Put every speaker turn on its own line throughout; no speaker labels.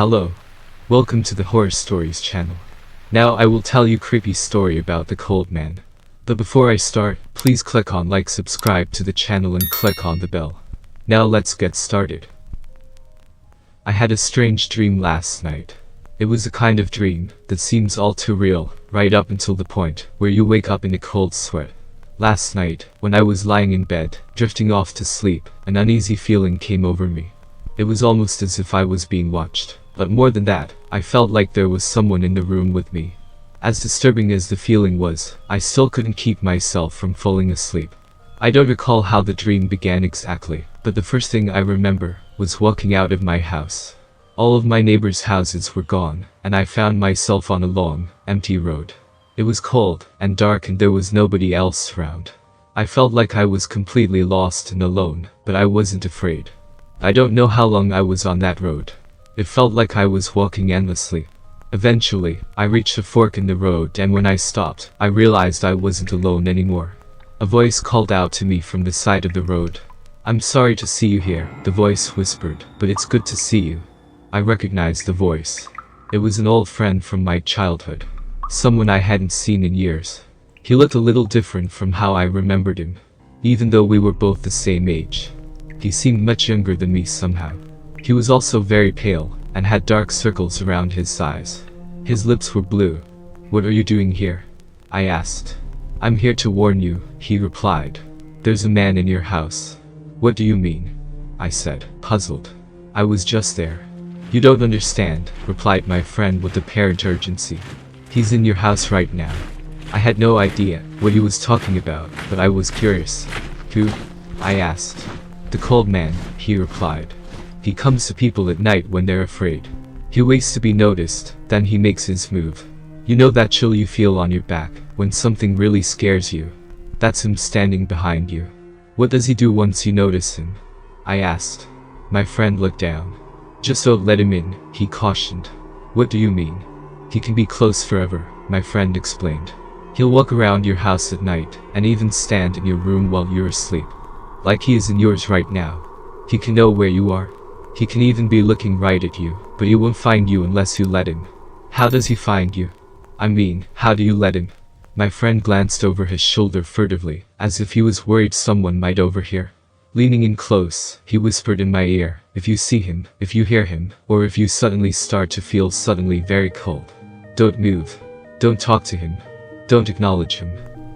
Hello. Welcome to the Horror Stories channel. Now I will tell you a creepy story about the cold man. But before I start, please click on like, subscribe to the channel and click on the bell. Now let's get started. I had a strange dream last night. It was a kind of dream that seems all too real, right up until the point where you wake up in a cold sweat. Last night, when I was lying in bed, drifting off to sleep, an uneasy feeling came over me. It was almost as if I was being watched, but more than that, I felt like there was someone in the room with me. As disturbing as the feeling was, I still couldn't keep myself from falling asleep. I don't recall how the dream began exactly, but the first thing I remember was walking out of my house. All of my neighbors' houses were gone, and I found myself on a long, empty road. It was cold and dark and there was nobody else around. I felt like I was completely lost and alone, but I wasn't afraid. I don't know how long I was on that road. It felt like I was walking endlessly. Eventually, I reached a fork in the road, and when I stopped, I realized I wasn't alone anymore. A voice called out to me from the side of the road. "I'm sorry to see you here," the voice whispered, "but it's good to see you." I recognized the voice. It was an old friend from my childhood. Someone I hadn't seen in years. He looked a little different from how I remembered him, even though we were both the same age. He seemed much younger than me somehow. He was also very pale, and had dark circles around his eyes. His lips were blue. "What are you doing here?" I asked. "I'm here to warn you," he replied. "There's a man in your house." "What do you mean?" I said, puzzled. "I was just there." "You don't understand," replied my friend with apparent urgency. "He's in your house right now." I had no idea what he was talking about, but I was curious. "Who?" I asked. "The cold man," he replied. "He comes to people at night when they're afraid. He waits to be noticed, then he makes his move. You know that chill you feel on your back when something really scares you? That's him standing behind you." "What does he do once you notice him?" I asked. My friend looked down. "Just don't let him in," he cautioned. "What do you mean?" "He can be close forever," my friend explained. "He'll walk around your house at night, and even stand in your room while you're asleep. Like he is in yours right now. He can know where you are. He can even be looking right at you, but he won't find you unless you let him." "How does he find you?" "I mean, how do you let him?" My friend glanced over his shoulder furtively, as if he was worried someone might overhear. Leaning in close, he whispered in my ear, "If you see him, if you hear him, or if you suddenly start to feel suddenly very cold, don't move. Don't talk to him. Don't acknowledge him.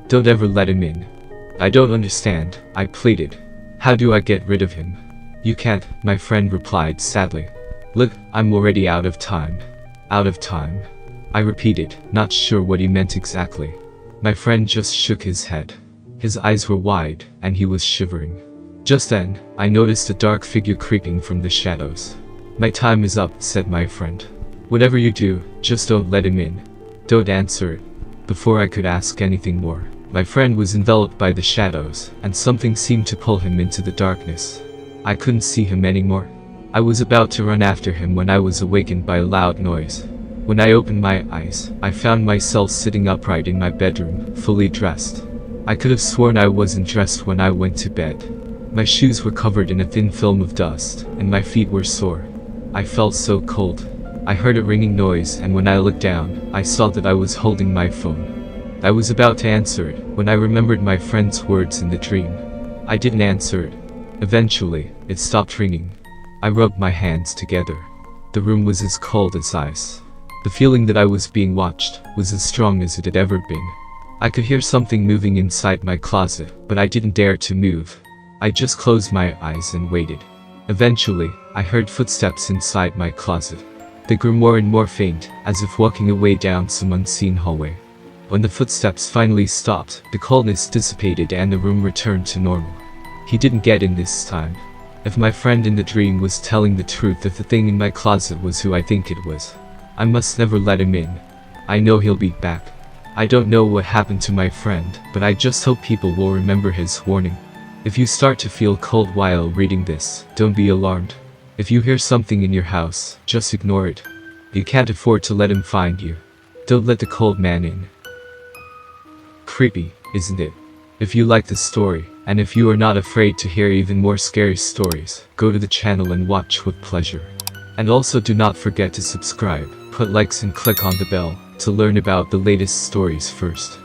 Don't ever let him in." "I don't understand," I pleaded. "How do I get rid of him?" "You can't," my friend replied sadly. "Look, I'm already out of time." "Out of time?" I repeated, not sure what he meant exactly. My friend just shook his head. His eyes were wide, and he was shivering. Just then, I noticed a dark figure creeping from the shadows. "My time is up," said my friend. "Whatever you do, just don't let him in. Don't answer it." Before I could ask anything more, my friend was enveloped by the shadows, and something seemed to pull him into the darkness. I couldn't see him anymore. I was about to run after him when I was awakened by a loud noise. When I opened my eyes, I found myself sitting upright in my bedroom, fully dressed. I could have sworn I wasn't dressed when I went to bed. My shoes were covered in a thin film of dust, and my feet were sore. I felt so cold. I heard a ringing noise, and when I looked down, I saw that I was holding my phone. I was about to answer it, when I remembered my friend's words in the dream. I didn't answer it. Eventually, it stopped ringing. I rubbed my hands together. The room was as cold as ice. The feeling that I was being watched was as strong as it had ever been. I could hear something moving inside my closet, but I didn't dare to move. I just closed my eyes and waited. Eventually, I heard footsteps inside my closet. They grew more and more faint, as if walking away down some unseen hallway. When the footsteps finally stopped, the coldness dissipated and the room returned to normal. He didn't get in this time. If my friend in the dream was telling the truth, if the thing in my closet was who I think it was, I must never let him in. I know he'll be back. I don't know what happened to my friend, but I just hope people will remember his warning. If you start to feel cold while reading this, don't be alarmed. If you hear something in your house, just ignore it. You can't afford to let him find you. Don't let the cold man in. Creepy, isn't it? If you like this story, and if you are not afraid to hear even more scary stories, go to the channel and watch with pleasure. And also do not forget to subscribe, put likes and click on the bell to learn about the latest stories first.